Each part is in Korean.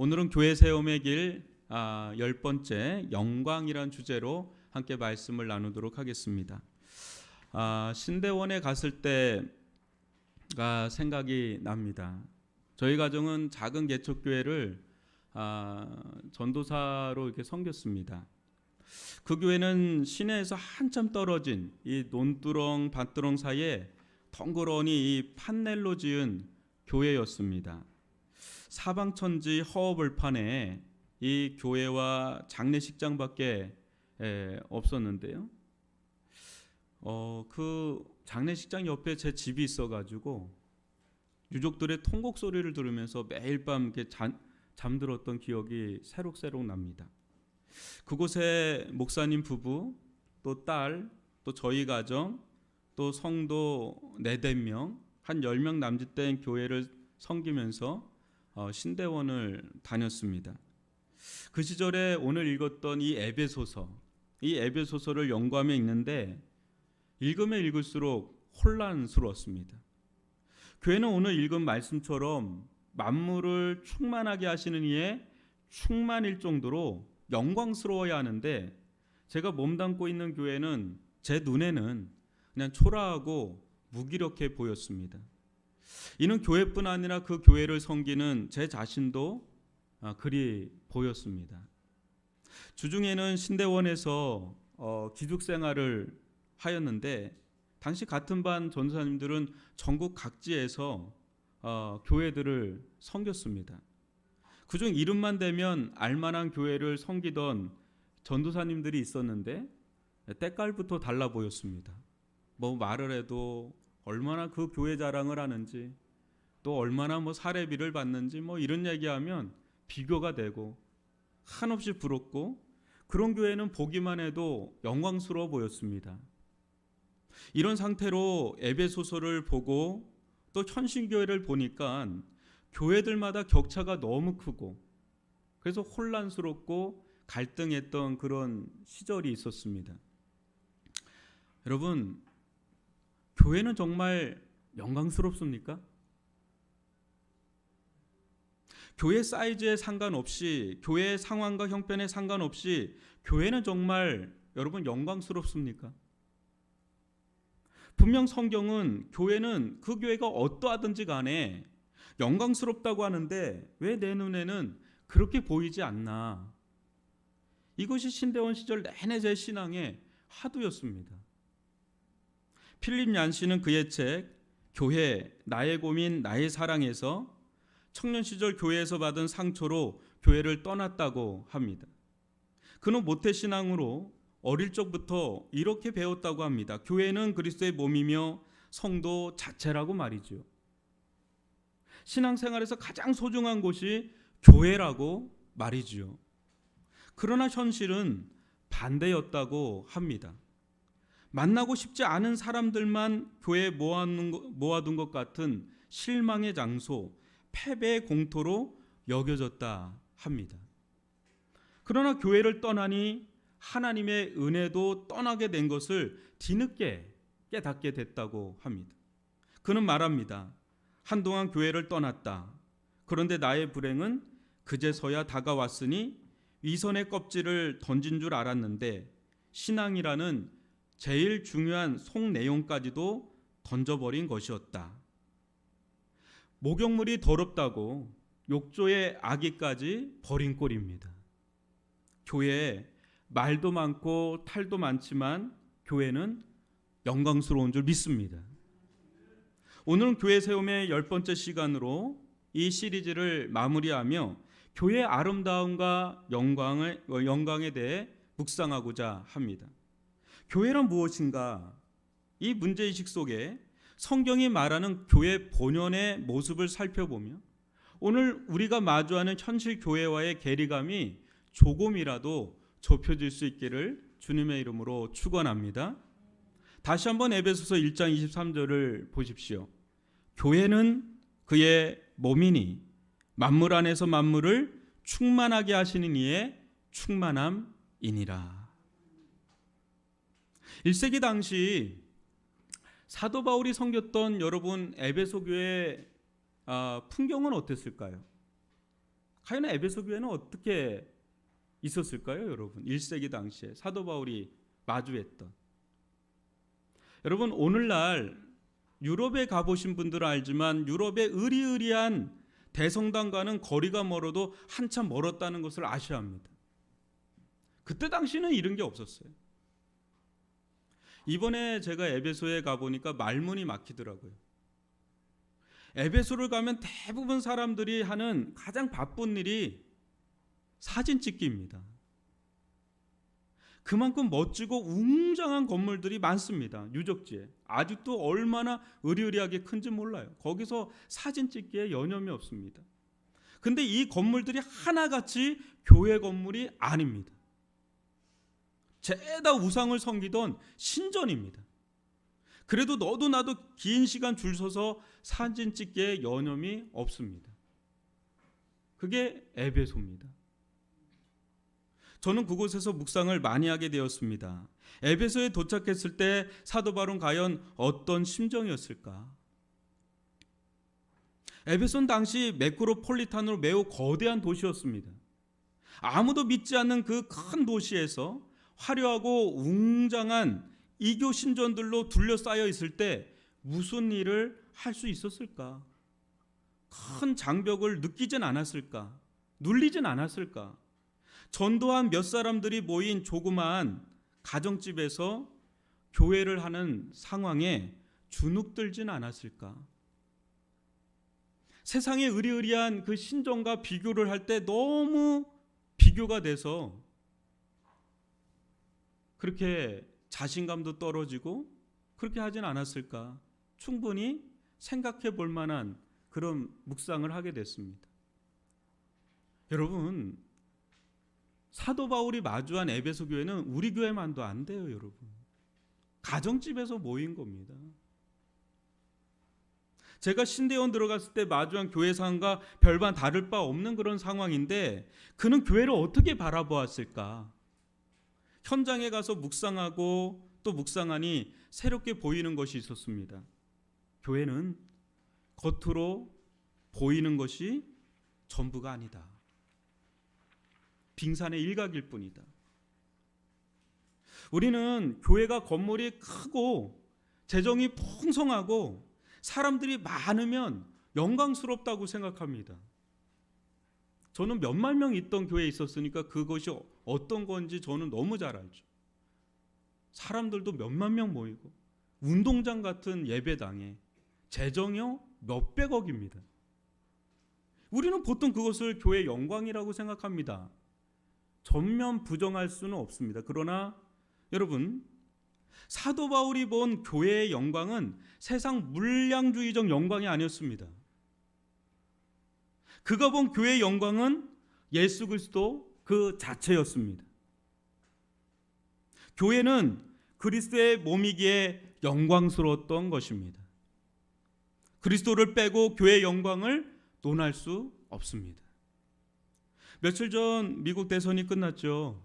오늘은 교회 세움의 길 10번째 영광이란 주제로 함께 말씀을 나누도록 하겠습니다. 신대원에 갔을 때가 생각이 납니다. 저희 가정은 작은 개척교회를 전도사로 이렇게 섬겼습니다. 그 교회는 시내에서 한참 떨어진 이 논두렁 밭두렁 사이에 덩그러니 이 판넬로 지은 교회였습니다. 사방천지 허허벌판에 이 교회와 장례식장밖에 없었는데요. 그 장례식장 옆에 제 집이 있어가지고 유족들의 통곡 소리를 들으면서 매일 밤 이렇게 잠들었던 기억이 새록새록 납니다. 그곳에 목사님 부부, 또 딸, 또 저희 가정, 또 성도 4-5명, 한 10명 남짓된 교회를 섬기면서 신대원을 다녔습니다. 그 시절에 오늘 읽었던 이 에베소서를 연구하며 읽는데 읽으면 읽을수록 혼란스러웠습니다. 교회는 오늘 읽은 말씀처럼 만물을 충만하게 하시는 이의 충만일 정도로 영광스러워야 하는데 제가 몸담고 있는 교회는 제 눈에는 그냥 초라하고 무기력해 보였습니다. 이는 교회뿐 아니라 그 교회를 섬기는 제 자신도 그리 보였습니다. 주중에는 신대원에서 기숙생활을 하였는데 당시 같은 반 전도사님들은 전국 각지에서 교회들을 섬겼습니다. 그중 이름만 대면 알만한 교회를 섬기던 전도사님들이 있었는데 때깔부터 달라 보였습니다. 뭐 말을 해도 얼마나 그 교회 자랑을 하는지, 또 얼마나 사례비를 받는지 이런 얘기하면 비교가 되고 한없이 부럽고, 그런 교회는 보기만 해도 영광스러워 보였습니다. 이런 상태로 에베소서를 보고 또 현신교회를 보니까 교회들마다 격차가 너무 크고 그래서 혼란스럽고 갈등했던 그런 시절이 있었습니다. 여러분, 교회는 정말 영광스럽습니까? 교회 사이즈에 상관없이, 교회의 상황과 형편에 상관없이 교회는 정말 여러분 영광스럽습니까? 분명 성경은 교회는 그 교회가 어떠하든지 간에 영광스럽다고 하는데 왜 내 눈에는 그렇게 보이지 않나? 이것이 신대원 시절 내내 제 신앙의 화두였습니다. 필립 얀시는 그의 책 교회 나의 고민 나의 사랑에서 청년 시절 교회에서 받은 상처로 교회를 떠났다고 합니다. 그는 모태신앙으로 어릴 적부터 이렇게 배웠다고 합니다. 교회는 그리스도의 몸이며 성도 자체라고 말이죠. 신앙생활에서 가장 소중한 곳이 교회라고 말이죠. 그러나 현실은 반대였다고 합니다. 만나고 싶지 않은 사람들만 교회에 모아둔 것 같은 실망의 장소, 패배의 공터로 여겨졌다 합니다. 그러나 교회를 떠나니 하나님의 은혜도 떠나게 된 것을 뒤늦게 깨닫게 됐다고 합니다. 그는 말합니다. 한동안 교회를 떠났다. 그런데 나의 불행은 그제서야 다가왔으니 위선의 껍질을 던진 줄 알았는데 신앙이라는 제일 중요한 속 내용까지도 던져버린 것이었다. 목욕물이 더럽다고 욕조의 아기까지 버린 꼴입니다. 교회에 말도 많고 탈도 많지만 교회는 영광스러운 줄 믿습니다. 오늘은 교회 세움의 10번째 시간으로 이 시리즈를 마무리하며 교회의 아름다움과 영광에 대해 묵상하고자 합니다. 교회란 무엇인가? 이 문제의식 속에 성경이 말하는 교회 본연의 모습을 살펴보며 오늘 우리가 마주하는 현실 교회와의 괴리감이 조금이라도 좁혀질 수 있기를 주님의 이름으로 축원합니다. 다시 한번 에베소서 1장 23절을 보십시오. 교회는 그의 몸이니 만물 안에서 만물을 충만하게 하시는 이의 충만함이니라. 1세기 당시 사도 바울이 섬겼던 여러분 에베소 교회의 풍경은 어땠을까요? 과연 에베소 교회는 어떻게 있었을까요, 여러분? 1세기 당시에 사도 바울이 마주했던. 여러분, 오늘날 유럽에 가보신 분들은 알지만 유럽의 으리으리한 대성당과는 거리가 멀어도 한참 멀었다는 것을 아셔야 합니다. 그때 당시는 이런 게 없었어요. 이번에 제가 에베소에 가보니까 말문이 막히더라고요. 에베소를 가면 대부분 사람들이 하는 가장 바쁜 일이 사진 찍기입니다. 그만큼 멋지고 웅장한 건물들이 많습니다. 유적지에. 아직도 얼마나 으리으리하게 큰지 몰라요. 거기서 사진 찍기에 여념이 없습니다. 근데 이 건물들이 하나같이 교회 건물이 아닙니다. 죄다 우상을 섬기던 신전입니다. 그래도 너도 나도 긴 시간 줄 서서 사진 찍기에 여념이 없습니다. 그게 에베소입니다. 저는 그곳에서 묵상을 많이 하게 되었습니다. 에베소에 도착했을 때 사도 바울은 과연 어떤 심정이었을까? 에베소는 당시 메트로폴리탄으로 매우 거대한 도시였습니다. 아무도 믿지 않는 그 큰 도시에서 화려하고 웅장한 이교 신전들로 둘러싸여 있을 때 무슨 일을 할 수 있었을까? 큰 장벽을 느끼진 않았을까? 눌리진 않았을까? 전도한 몇 사람들이 모인 조그마한 가정집에서 교회를 하는 상황에 주눅들진 않았을까? 세상의 으리으리한 그 신전과 비교를 할 때 너무 비교가 돼서 그렇게 자신감도 떨어지고 그렇게 하진 않았을까? 충분히 생각해 볼 만한 그런 묵상을 하게 됐습니다. 여러분, 사도 바울이 마주한 에베소 교회는 우리 교회만도 안 돼요, 여러분. 가정집에서 모인 겁니다. 제가 신대원 들어갔을 때 마주한 교회 상황과 별반 다를 바 없는 그런 상황인데 그는 교회를 어떻게 바라보았을까? 현장에 가서 묵상하고 또 묵상하니 새롭게 보이는 것이 있었습니다. 교회는 겉으로 보이는 것이 전부가 아니다. 빙산의 일각일 뿐이다. 우리는 교회가 건물이 크고 재정이 풍성하고 사람들이 많으면 영광스럽다고 생각합니다. 저는 몇만 명 있던 교회에 있었으니까 그것이 어떤 건지 저는 너무 잘 알죠. 사람들도 몇만 명 모이고 운동장 같은 예배당에 재정이요 몇백억입니다. 우리는 보통 그것을 교회의 영광이라고 생각합니다. 전면 부정할 수는 없습니다. 그러나 여러분, 사도 바울이 본 교회의 영광은 세상 물량주의적 영광이 아니었습니다. 그가 본 교회의 영광은 예수 그리스도 그 자체였습니다. 교회는 그리스도의 몸이기에 영광스러웠던 것입니다. 그리스도를 빼고 교회의 영광을 논할 수 없습니다. 며칠 전 미국 대선이 끝났죠.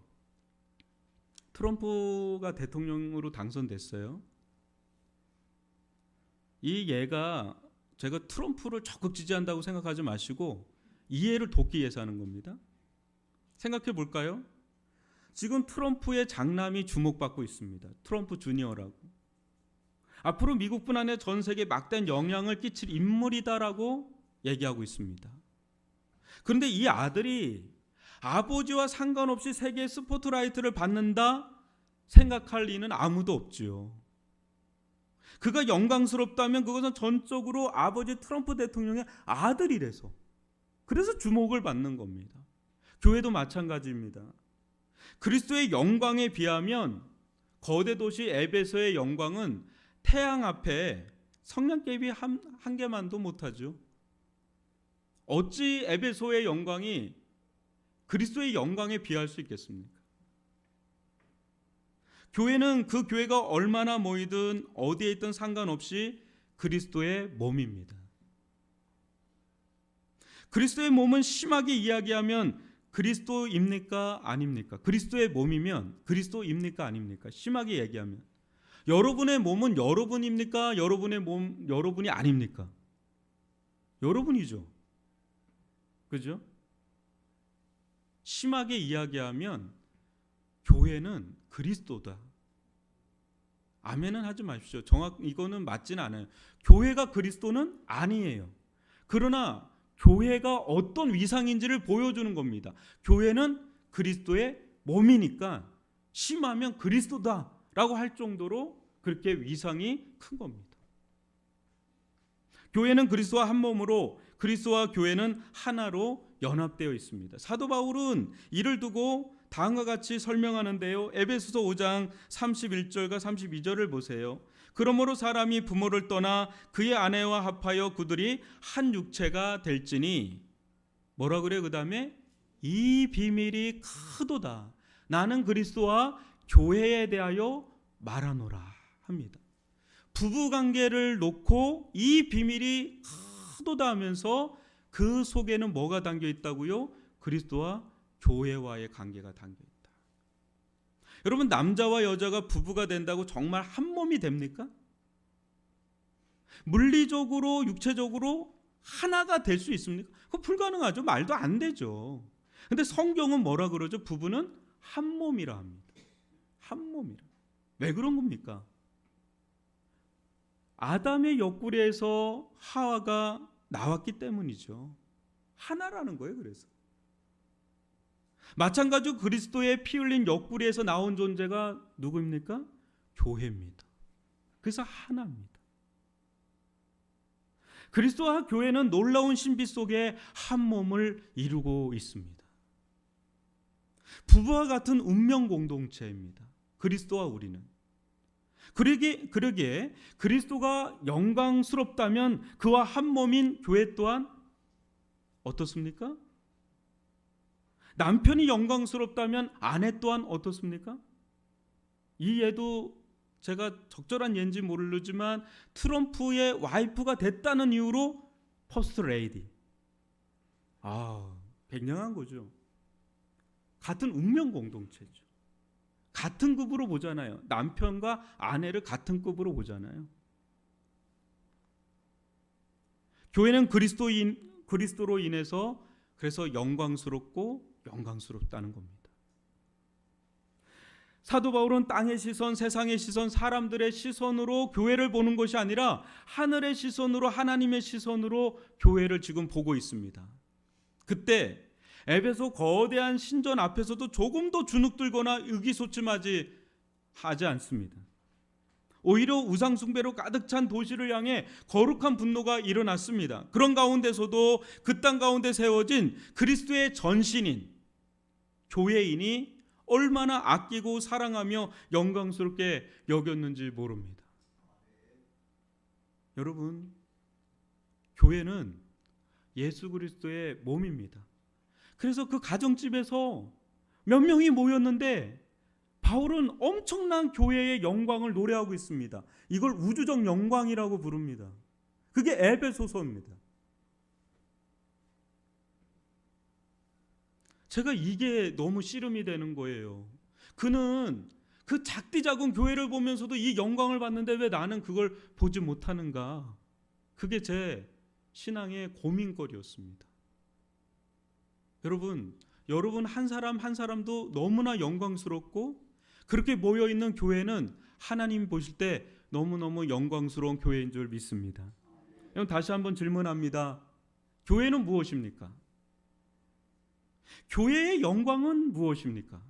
트럼프가 대통령으로 당선됐어요. 이 예가 제가 트럼프를 적극 지지한다고 생각하지 마시고 이해를 돕기 위해서 하는 겁니다. 생각해 볼까요? 지금 트럼프의 장남이 주목받고 있습니다. 트럼프 주니어라고. 앞으로 미국뿐 아니라 전 세계에 막대한 영향을 끼칠 인물이다라고 얘기하고 있습니다. 그런데 이 아들이 아버지와 상관없이 세계의 스포트라이트를 받는다 생각할 리는 아무도 없지요. 그가 영광스럽다면 그것은 전적으로 아버지 트럼프 대통령의 아들이라서, 그래서 주목을 받는 겁니다. 교회도 마찬가지입니다. 그리스도의 영광에 비하면 거대 도시 에베소의 영광은 태양 앞에 성냥개비 한 개만도 못하죠. 어찌 에베소의 영광이 그리스도의 영광에 비할 수 있겠습니까? 교회는 그 교회가 얼마나 모이든 어디에 있든 상관없이 그리스도의 몸입니다. 그리스도의 몸은 심하게 이야기하면 그리스도입니까? 아닙니까? 그리스도의 몸이면 그리스도입니까? 아닙니까? 심하게 얘기하면 여러분의 몸은 여러분입니까? 여러분의 몸 여러분이 아닙니까? 여러분이죠. 그죠? 심하게 이야기하면 교회는 그리스도다. 아멘은 하지 마십시오. 이거는 맞진 않아요. 교회가 그리스도는 아니에요. 그러나 교회가 어떤 위상인지를 보여주는 겁니다. 교회는 그리스도의 몸이니까 심하면 그리스도다라고 할 정도로 그렇게 위상이 큰 겁니다. 교회는 그리스도와 한 몸으로, 그리스도와 교회는 하나로 연합되어 있습니다. 사도 바울은 이를 두고 다음과 같이 설명하는데요. 에베소서 5장 31절과 32절을 보세요. 그러므로 사람이 부모를 떠나 그의 아내와 합하여 그들이 한 육체가 될지니, 뭐라 그래요? 그 다음에 이 비밀이 크도다. 나는 그리스도와 교회에 대하여 말하노라 합니다. 부부관계를 놓고 이 비밀이 크도다 하면서 그 속에는 뭐가 담겨 있다고요? 그리스도와 교회와의 관계가 담겨 있다. 여러분, 남자와 여자가 부부가 된다고 정말 한 몸이 됩니까? 물리적으로 육체적으로 하나가 될 수 있습니까? 그거 불가능하죠. 말도 안 되죠. 근데 성경은 뭐라 그러죠? 부부는 한 몸이라 합니다. 한 몸이라. 왜 그런 겁니까? 아담의 옆구리에서 하와가 나왔기 때문이죠. 하나라는 거예요. 그래서 마찬가지로 그리스도의 피 흘린 옆구리에서 나온 존재가 누구입니까? 교회입니다. 그래서 하나입니다. 그리스도와 교회는 놀라운 신비 속에 한 몸을 이루고 있습니다. 부부와 같은 운명 공동체입니다. 그리스도와 우리는. 그러기에 그리스도가 영광스럽다면 그와 한 몸인 교회 또한 어떻습니까? 남편이 영광스럽다면 아내 또한 어떻습니까? 이 예도 제가 적절한 예인지 모르지만 트럼프의 와이프가 됐다는 이유로 퍼스트 레이디. 굉장한 거죠. 같은 운명 공동체죠. 같은 급으로 보잖아요. 남편과 아내를 같은 급으로 보잖아요. 교회는 그리스도로 인해서 그래서 영광스럽다는 겁니다. 사도 바울은 땅의 시선, 세상의 시선, 사람들의 시선으로 교회를 보는 것이 아니라 하늘의 시선으로, 하나님의 시선으로 교회를 지금 보고 있습니다. 그때 에베소 거대한 신전 앞에서도 조금도 주눅들거나 의기소침하지 않습니다. 오히려 우상숭배로 가득 찬 도시를 향해 거룩한 분노가 일어났습니다. 그런 가운데서도 그 땅 가운데 세워진 그리스도의 전신인 교회인이 얼마나 아끼고 사랑하며 영광스럽게 여겼는지 모릅니다. 여러분, 교회는 예수 그리스도의 몸입니다. 그래서 그 가정집에서 몇 명이 모였는데 바울은 엄청난 교회의 영광을 노래하고 있습니다. 이걸 우주적 영광이라고 부릅니다. 그게 에베소서입니다. 제가 이게 너무 씨름이 되는 거예요. 그는 그 작디 작은 교회를 보면서도 이 영광을 받는데 왜 나는 그걸 보지 못하는가? 그게 제 신앙의 고민거리였습니다. 여러분 한 사람 한 사람도 너무나 영광스럽고 그렇게 모여있는 교회는 하나님 보실 때 너무너무 영광스러운 교회인 줄 믿습니다. 여러분, 다시 한번 질문합니다. 교회는 무엇입니까? 교회의 영광은 무엇입니까?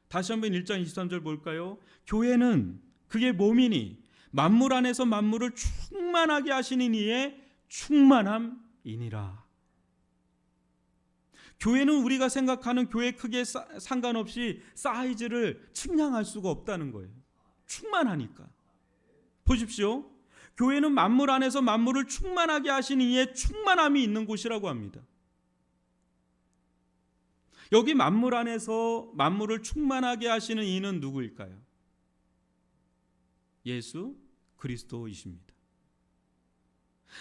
다시 한번 1장 23절 볼까요? 교회는 그의 몸이니 만물 안에서 만물을 충만하게 하시는 이의 충만함이니라. 교회는 우리가 생각하는 교회 크기에 상관없이 사이즈를 측량할 수가 없다는 거예요. 충만하니까. 보십시오. 교회는 만물 안에서 만물을 충만하게 하시는 이의 충만함이 있는 곳이라고 합니다. 여기 만물 안에서 만물을 충만하게 하시는 이는 누구일까요? 예수 그리스도이십니다.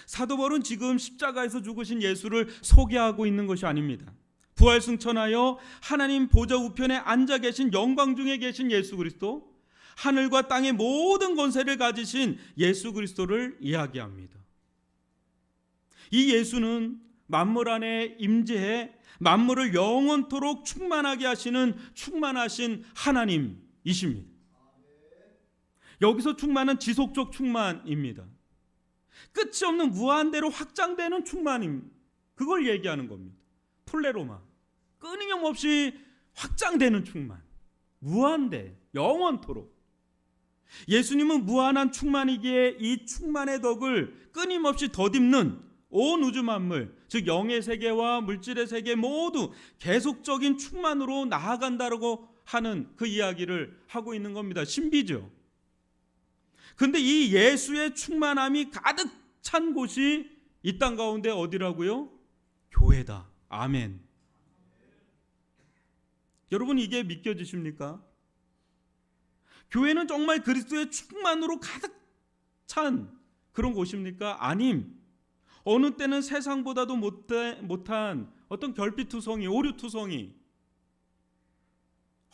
사도 바울은 지금 십자가에서 죽으신 예수를 소개하고 있는 것이 아닙니다. 부활승천하여 하나님 보좌 우편에 앉아 계신 영광 중에 계신 예수 그리스도, 하늘과 땅의 모든 권세를 가지신 예수 그리스도를 이야기합니다. 이 예수는 만물 안에 임재해 만물을 영원토록 충만하게 하시는 충만하신 하나님이십니다. 여기서 충만은 지속적 충만입니다. 끝이 없는 무한대로 확장되는 충만임, 그걸 얘기하는 겁니다. 플레로마, 끊임없이 확장되는 충만, 무한대, 영원토록. 예수님은 무한한 충만이기에 이 충만의 덕을 끊임없이 덧입는 온 우주 만물, 즉 영의 세계와 물질의 세계 모두 계속적인 충만으로 나아간다고 하는 그 이야기를 하고 있는 겁니다. 신비죠. 그런데 이 예수의 충만함이 가득 찬 곳이 이 땅 가운데 어디라고요? 교회다. 아멘. 여러분, 이게 믿겨지십니까? 교회는 정말 그리스도의 충만으로 가득 찬 그런 곳입니까? 아님. 어느 때는 세상보다도 못한 어떤 결핍투성이, 오류투성이,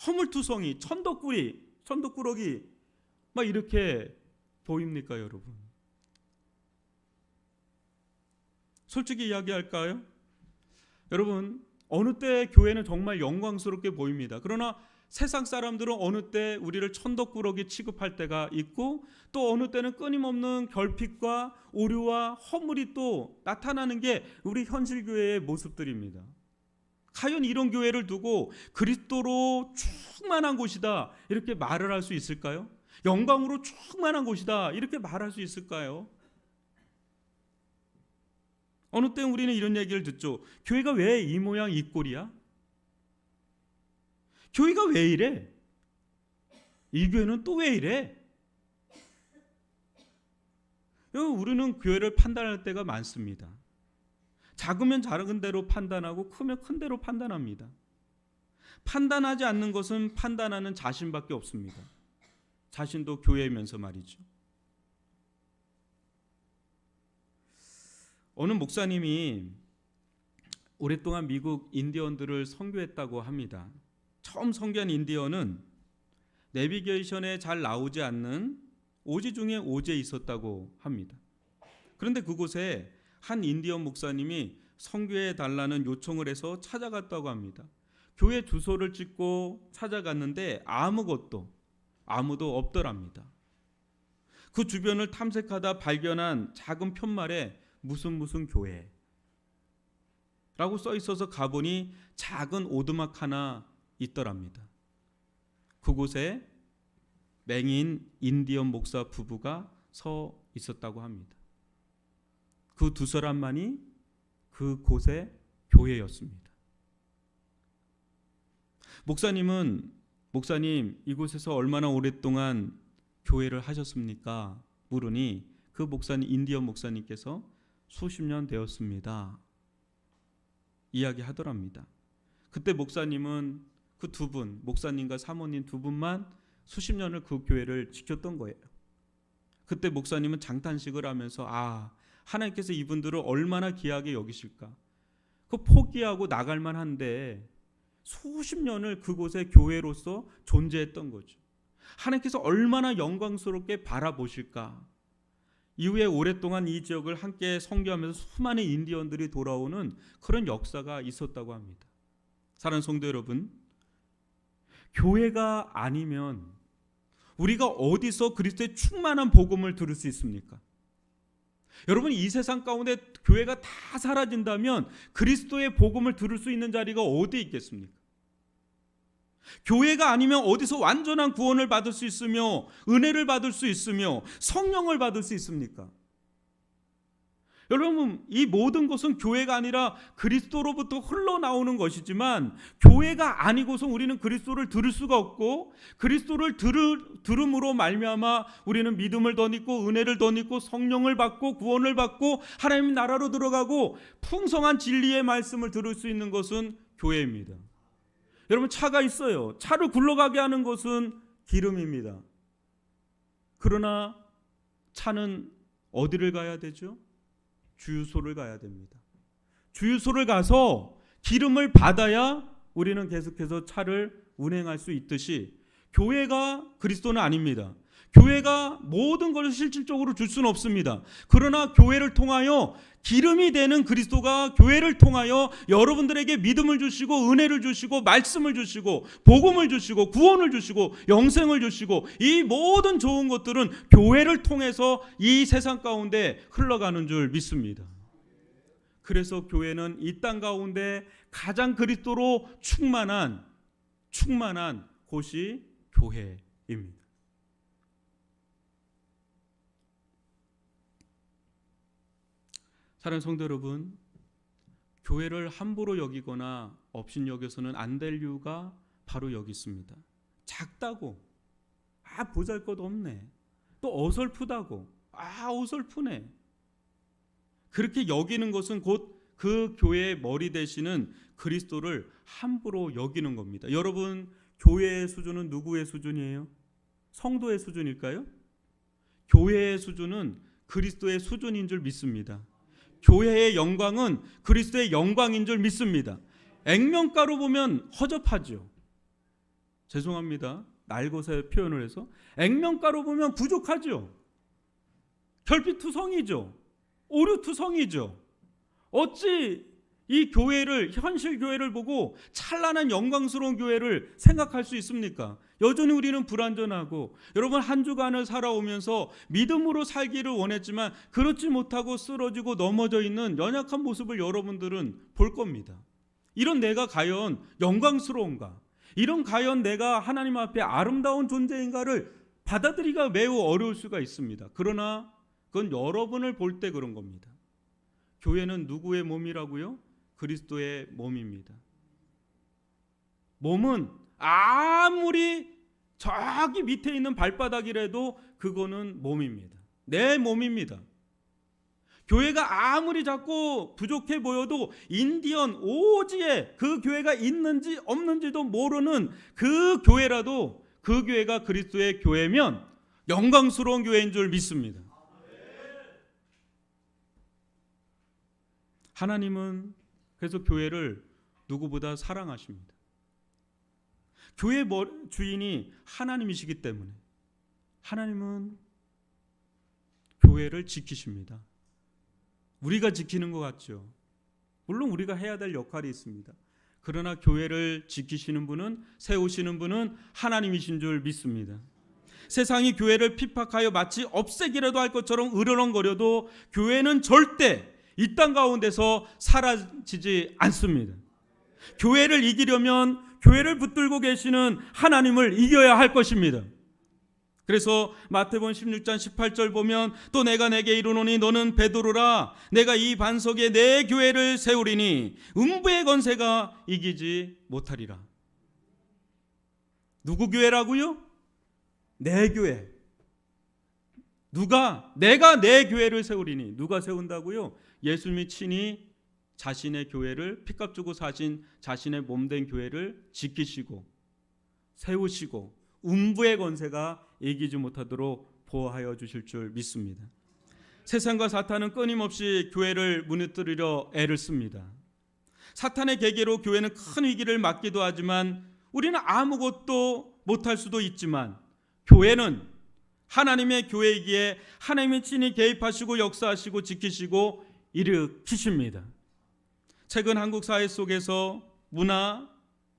허물투성이, 천덕꾸러기 막 이렇게 보입니까, 여러분? 솔직히 이야기할까요? 여러분, 어느 때 교회는 정말 영광스럽게 보입니다. 그러나 세상 사람들은 어느 때 우리를 천덕꾸러기 취급할 때가 있고, 또 어느 때는 끊임없는 결핍과 오류와 허물이 또 나타나는 게 우리 현실교회의 모습들입니다. 과연 이런 교회를 두고 그리스도로 충만한 곳이다 이렇게 말을 할 수 있을까요? 영광으로 충만한 곳이다 이렇게 말할 수 있을까요? 어느 때 우리는 이런 얘기를 듣죠. 교회가 왜 이 모양 이 꼴이야? 교회가 왜 이래? 이 교회는 또 왜 이래? 우리는 교회를 판단할 때가 많습니다. 작으면 작은 대로 판단하고 크면 큰 대로 판단합니다. 판단하지 않는 것은 판단하는 자신밖에 없습니다. 자신도 교회이면서 말이죠. 어느 목사님이 오랫동안 미국 인디언들을 선교했다고 합니다. 처음 선교한 인디언은 내비게이션에 잘 나오지 않는 오지 중에 오지에 있었다고 합니다. 그런데 그곳에 한 인디언 목사님이 선교해 달라는 요청을 해서 찾아갔다고 합니다. 교회 주소를 찍고 찾아갔는데 아무도 없더랍니다. 그 주변을 탐색하다 발견한 작은 편말에 무슨 교회 라고 써 있어서 가보니 작은 오두막 하나 있더랍니다. 그곳에 맹인 인디언 목사 부부가 서 있었다고 합니다. 그 두 사람만이 그곳의 교회였습니다. 목사님 이곳에서 얼마나 오랫동안 교회를 하셨습니까? 물으니 그 목사님, 인디언 목사님께서 수십 년 되었습니다 이야기하더랍니다. 그때 목사님은 그 두 분, 목사님과 사모님 두 분만 수십 년을 그 교회를 지켰던 거예요. 그때 목사님은 장탄식을 하면서 하나님께서 이분들을 얼마나 귀하게 여기실까, 그 포기하고 나갈 만한데 수십 년을 그곳의 교회로서 존재했던 거죠. 하나님께서 얼마나 영광스럽게 바라보실까. 이후에 오랫동안 이 지역을 함께 선교하면서 수많은 인디언들이 돌아오는 그런 역사가 있었다고 합니다. 사랑하는 성도 여러분, 교회가 아니면 우리가 어디서 그리스도의 충만한 복음을 들을 수 있습니까? 여러분, 이 세상 가운데 교회가 다 사라진다면 그리스도의 복음을 들을 수 있는 자리가 어디 있겠습니까? 교회가 아니면 어디서 완전한 구원을 받을 수 있으며 은혜를 받을 수 있으며 성령을 받을 수 있습니까? 여러분, 이 모든 것은 교회가 아니라 그리스도로부터 흘러나오는 것이지만 교회가 아니고서 우리는 그리스도를 들을 수가 없고, 그리스도를 들음으로 말미암아 우리는 믿음을 덧입고 은혜를 덧입고 성령을 받고 구원을 받고 하나님 나라로 들어가고 풍성한 진리의 말씀을 들을 수 있는 것은 교회입니다. 여러분, 차가 있어요. 차를 굴러가게 하는 것은 기름입니다. 그러나 차는 어디를 가야 되죠? 주유소를 가야 됩니다. 주유소를 가서 기름을 받아야 우리는 계속해서 차를 운행할 수 있듯이 교회가 그리스도는 아닙니다. 교회가 모든 것을 실질적으로 줄 수는 없습니다. 그러나 교회를 통하여 기름이 되는 그리스도가 교회를 통하여 여러분들에게 믿음을 주시고 은혜를 주시고 말씀을 주시고 복음을 주시고 구원을 주시고 영생을 주시고 이 모든 좋은 것들은 교회를 통해서 이 세상 가운데 흘러가는 줄 믿습니다. 그래서 교회는 이 땅 가운데 가장 그리스도로 충만한 곳이 교회입니다. 사랑하는 성도 여러분, 교회를 함부로 여기거나 업신여겨서는 안 될 이유가 바로 여기 있습니다. 작다고, 보잘것없네, 또 어설프다고, 어설프네, 그렇게 여기는 것은 곧 그 교회의 머리 되시는 그리스도를 함부로 여기는 겁니다. 여러분, 교회의 수준은 누구의 수준이에요? 성도의 수준일까요? 교회의 수준은 그리스도의 수준인 줄 믿습니다. 교회의 영광은 그리스도의 영광인 줄 믿습니다. 액면가로 보면 허접하죠. 죄송합니다. 날것의 표현을 해서 액면가로 보면 부족하죠. 결핍투성이죠. 오류투성이죠. 어찌 이 교회를, 현실 교회를 보고 찬란한 영광스러운 교회를 생각할 수 있습니까? 여전히 우리는 불완전하고, 여러분 한 주간을 살아오면서 믿음으로 살기를 원했지만 그렇지 못하고 쓰러지고 넘어져 있는 연약한 모습을 여러분들은 볼 겁니다. 이런 내가 과연 영광스러운가? 이런 과연 내가 하나님 앞에 아름다운 존재인가를 받아들이기가 매우 어려울 수가 있습니다. 그러나 그건 여러분을 볼 때 그런 겁니다. 교회는 누구의 몸이라고요? 그리스도의 몸입니다. 몸은 아무리 저기 밑에 있는 발바닥이라도 그거는 몸입니다. 내 몸입니다. 교회가 아무리 작고 부족해 보여도 인디언 오지에 그 교회가 있는지 없는지도 모르는 그 교회라도 그 교회가 그리스도의 교회면 영광스러운 교회인 줄 믿습니다. 하나님은 그래서 교회를 누구보다 사랑하십니다. 교회 주인이 하나님이시기 때문에 하나님은 교회를 지키십니다. 우리가 지키는 것 같죠. 물론 우리가 해야 될 역할이 있습니다. 그러나 교회를 지키시는 분은, 세우시는 분은 하나님이신 줄 믿습니다. 세상이 교회를 핍박하여 마치 없애기라도 할 것처럼 으르렁거려도 교회는 절대 이 땅 가운데서 사라지지 않습니다. 교회를 이기려면 교회를 붙들고 계시는 하나님을 이겨야 할 것입니다. 그래서 마태복음 16장 18절 보면 또 내가 내게 이르노니 너는 베드로라 내가 이 반석에 내 교회를 세우리니 음부의 권세가 이기지 못하리라. 누구 교회라고요? 내 교회. 내가 내 교회를 세우리니. 누가 세운다고요? 예수님이 친히 자신의 교회를 피값 주고 사신 자신의 몸된 교회를 지키시고 세우시고 음부의 권세가 이기지 못하도록 보호하여 주실 줄 믿습니다. 세상과 사탄은 끊임없이 교회를 무너뜨리려 애를 씁니다. 사탄의 계계로 교회는 큰 위기를 맞기도 하지만 우리는 아무것도 못할 수도 있지만 교회는 하나님의 교회이기에 하나님이 친히 개입하시고 역사하시고 지키시고 일으키십니다. 최근 한국 사회 속에서 문화,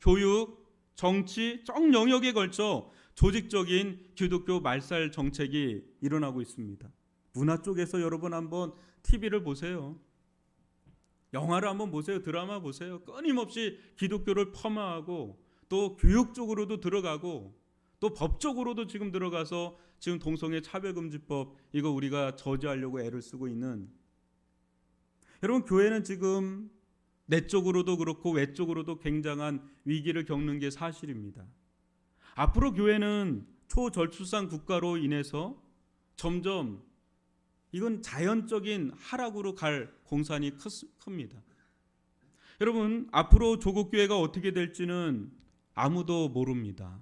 교육, 정치, 정 영역에 걸쳐 조직적인 기독교 말살 정책이 일어나고 있습니다. 문화 쪽에서 여러분 한번 TV를 보세요. 영화를 한번 보세요. 드라마 보세요. 끊임없이 기독교를 폄하하고 또 교육 쪽으로도 들어가고 또 법적으로도 지금 들어가서 지금 동성애 차별금지법 이거 우리가 저지하려고 애를 쓰고 있는, 여러분 교회는 지금 내적으로도 그렇고 외적으로도 굉장한 위기를 겪는 게 사실입니다. 앞으로 교회는 초저출산 국가로 인해서 점점 이건 자연적인 하락으로 갈 공산이 큽니다. 여러분 앞으로 조국 교회가 어떻게 될지는 아무도 모릅니다.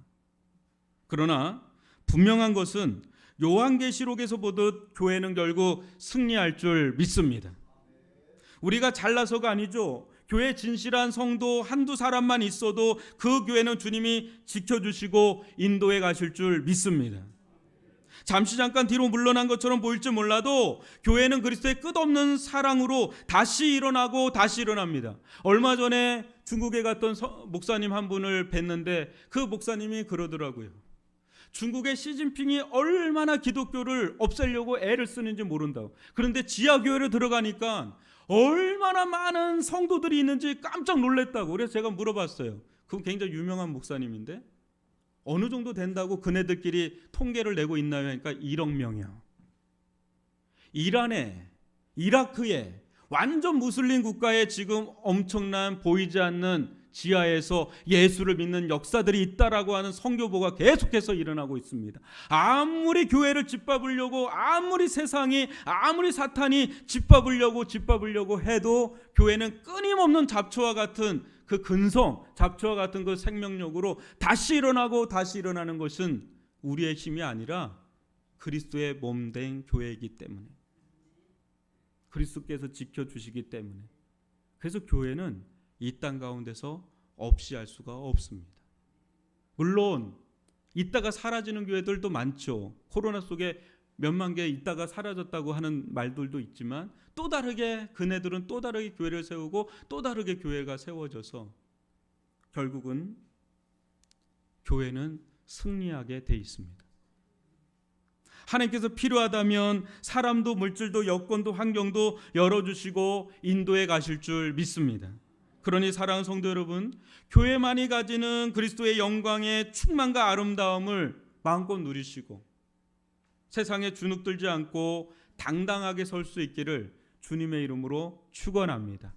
그러나 분명한 것은 요한계시록에서 보듯 교회는 결국 승리할 줄 믿습니다. 우리가 잘나서가 아니죠. 교회 진실한 성도 한두 사람만 있어도 그 교회는 주님이 지켜주시고 인도해 가실 줄 믿습니다. 잠시 잠깐 뒤로 물러난 것처럼 보일지 몰라도 교회는 그리스도의 끝없는 사랑으로 다시 일어나고 다시 일어납니다. 얼마 전에 중국에 갔던 목사님 한 분을 뵀는데 그 목사님이 그러더라고요. 중국의 시진핑이 얼마나 기독교를 없애려고 애를 쓰는지 모른다고. 그런데 지하교회를 들어가니까 얼마나 많은 성도들이 있는지 깜짝 놀랐다고. 그래서 제가 물어봤어요. 그분 굉장히 유명한 목사님인데 어느 정도 된다고 그네들끼리 통계를 내고 있나요? 그러니까 1억 명이요. 이란에, 이라크에 완전 무슬림 국가에 지금 엄청난 보이지 않는 지하에서 예수를 믿는 역사들이 있다라고 하는 선교보가 계속해서 일어나고 있습니다. 아무리 교회를 짓밟으려고, 아무리 세상이, 아무리 사탄이 짓밟으려고 해도 교회는 끊임없는 잡초와 같은 그 근성, 잡초와 같은 그 생명력으로 다시 일어나고 다시 일어나는 것은 우리의 힘이 아니라 그리스도의 몸된 교회이기 때문에, 그리스도께서 지켜주시기 때문에, 그래서 교회는 이 땅 가운데서 없이 할 수가 없습니다. 물론 있다가 사라지는 교회들도 많죠. 코로나 속에 몇만 개 있다가 사라졌다고 하는 말들도 있지만 또 다르게 그네들은 또 다르게 교회를 세우고 또 다르게 교회가 세워져서 결국은 교회는 승리하게 돼 있습니다. 하나님께서 필요하다면 사람도 물질도 여건도 환경도 열어주시고 인도해 가실 줄 믿습니다. 그러니 사랑하는 성도 여러분, 교회만이 가지는 그리스도의 영광의 충만과 아름다움을 마음껏 누리시고 세상에 주눅들지 않고 당당하게 설 수 있기를 주님의 이름으로 축원합니다.